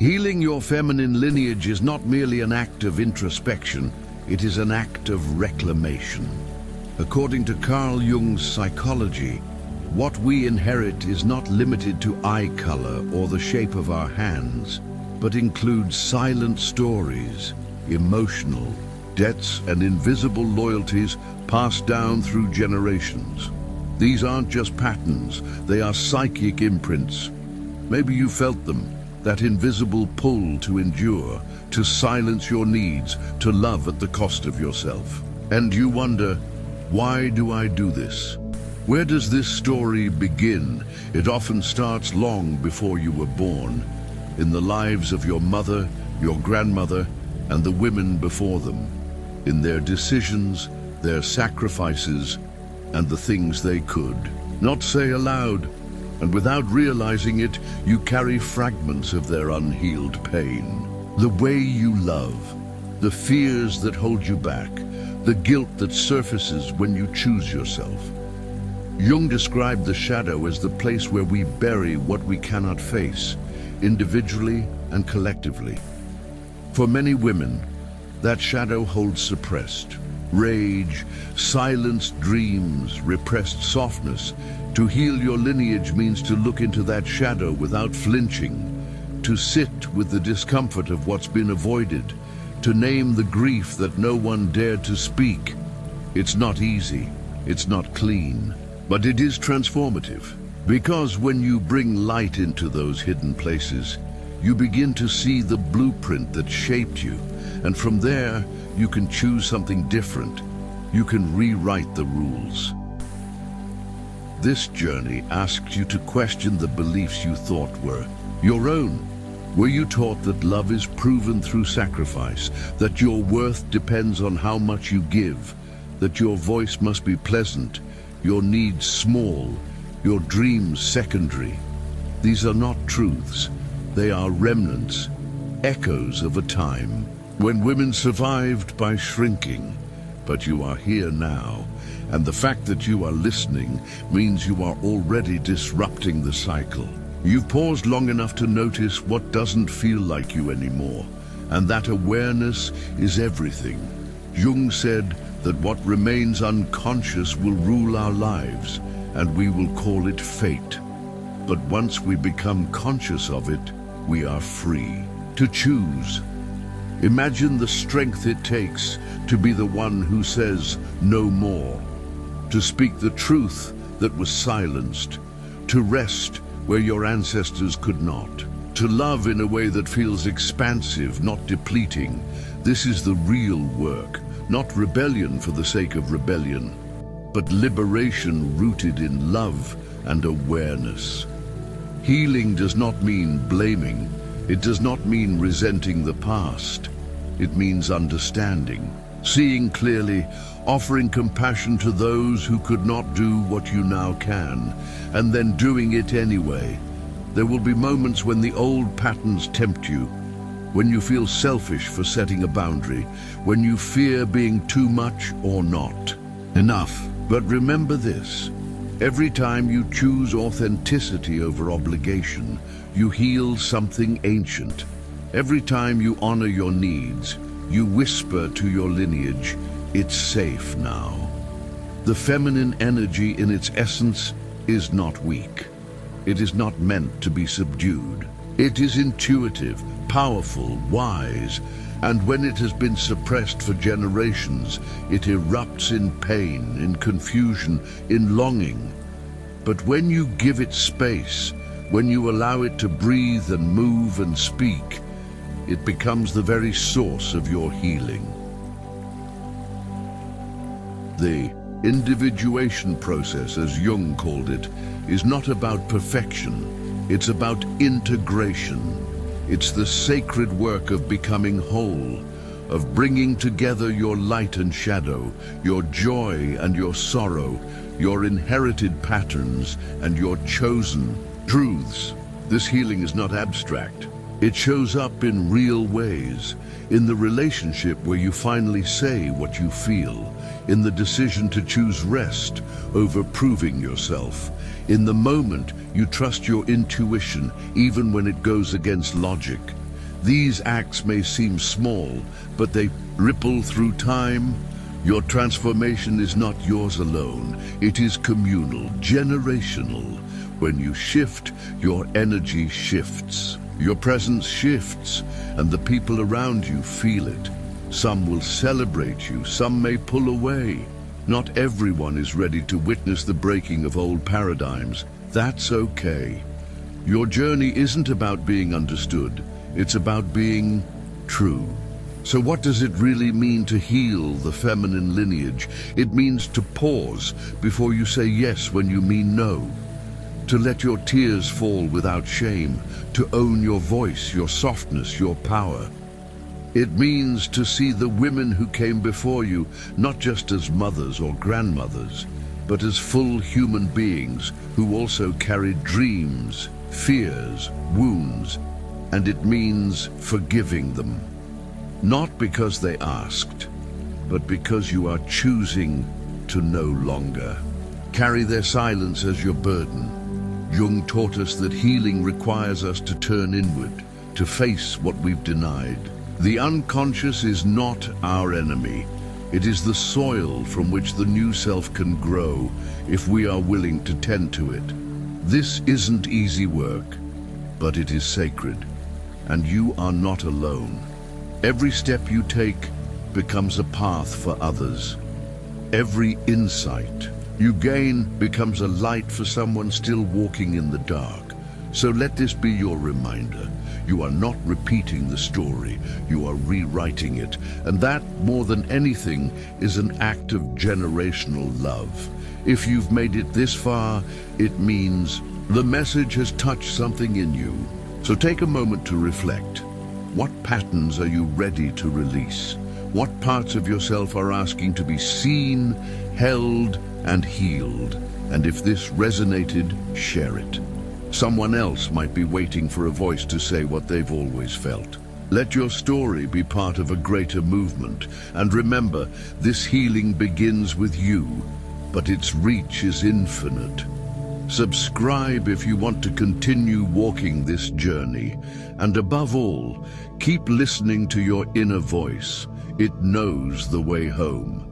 Healing your feminine lineage is not merely an act of introspection, it is an act of reclamation. According to Carl Jung's psychology, what we inherit is not limited to eye color or the shape of our hands, but includes silent stories, emotional debts, and invisible loyalties passed down through generations. These aren't just patterns, they are psychic imprints. Maybe you felt them, that invisible pull to endure, to silence your needs, to love at the cost of yourself. And you wonder, why do I do this? Where does this story begin? It often starts long before you were born, in the lives of your mother, your grandmother, and the women before them, in their decisions, their sacrifices, and the things they could not say aloud. And without realizing it, you carry fragments of their unhealed pain. The way you love, the fears that hold you back, the guilt that surfaces when you choose yourself. Jung described the shadow as the place where we bury what we cannot face, individually and collectively. For many women, that shadow holds suppressed rage, silenced dreams, repressed softness. To heal your lineage means to look into that shadow without flinching, to sit with the discomfort of what's been avoided, to name the grief that no one dared to speak. It's not easy, it's not clean, but it is transformative. Because when you bring light into those hidden places, you begin to see the blueprint that shaped you, and from there, you can choose something different. You can rewrite the rules. This journey asks you to question the beliefs you thought were your own. Were you taught that love is proven through sacrifice, that your worth depends on how much you give, that your voice must be pleasant, your needs small, your dreams secondary? These are not truths. They are remnants, echoes of a time when women survived by shrinking. But you are here now, and the fact that you are listening means you are already disrupting the cycle. You've paused long enough to notice what doesn't feel like you anymore, and that awareness is everything. Jung said that what remains unconscious will rule our lives, and we will call it fate. But once we become conscious of it, we are free to choose. Imagine the strength it takes to be the one who says no more, to speak the truth that was silenced, to rest where your ancestors could not, to love in a way that feels expansive, not depleting. This is the real work, not rebellion for the sake of rebellion, but liberation rooted in love and awareness. Healing does not mean blaming. It does not mean resenting the past. It means understanding, seeing clearly, offering compassion to those who could not do what you now can, and then doing it anyway. There will be moments when the old patterns tempt you, when you feel selfish for setting a boundary, when you fear being too much or not enough. But remember this: every time you choose authenticity over obligation, you heal something ancient. Every time you honor your needs, you whisper to your lineage, it's safe now. The feminine energy in its essence is not weak. It is not meant to be subdued. It is intuitive, powerful, wise, and when it has been suppressed for generations, it erupts in pain, in confusion, in longing. But when you give it space, when you allow it to breathe and move and speak, it becomes the very source of your healing. The individuation process, as Jung called it, is not about perfection. It's about integration. It's the sacred work of becoming whole, of bringing together your light and shadow, your joy and your sorrow, your inherited patterns and your chosen truths. This healing is not abstract. It shows up in real ways, in the relationship where you finally say what you feel, in the decision to choose rest over proving yourself, in the moment you trust your intuition even when it goes against logic, These acts may seem small, but they ripple through time. Your transformation is not yours alone. It is communal, generational. When you shift, your energy shifts. Your presence shifts, and the people around you feel it. Some will celebrate you, some may pull away. Not everyone is ready to witness the breaking of old paradigms. That's okay. Your journey isn't about being understood. It's about being true. So what does it really mean to heal the feminine lineage? It means to pause before you say yes when you mean no. To let your tears fall without shame. To own your voice, your softness, your power. It means to see the women who came before you, not just as mothers or grandmothers, but as full human beings who also carried dreams, fears, wounds, and it means forgiving them. Not because they asked, but because you are choosing to no longer carry their silence as your burden. Jung taught us that healing requires us to turn inward, to face what we've denied. The unconscious is not our enemy. It is the soil from which the new self can grow if we are willing to tend to it. This isn't easy work, but it is sacred, and you are not alone. Every step you take becomes a path for others. Every insight you gain becomes a light for someone still walking in the dark. So let this be your reminder. You are not repeating the story, you are rewriting it. And that, more than anything, is an act of generational love. If you've made it this far, it means the message has touched something in you. So take a moment to reflect. What patterns are you ready to release? What parts of yourself are asking to be seen, held, and healed? And if this resonated, share it. Someone else might be waiting for a voice to say what they've always felt. Let your story be part of a greater movement. And remember, this healing begins with you, but its reach is infinite. Subscribe if you want to continue walking this journey. And above all, keep listening to your inner voice. It knows the way home.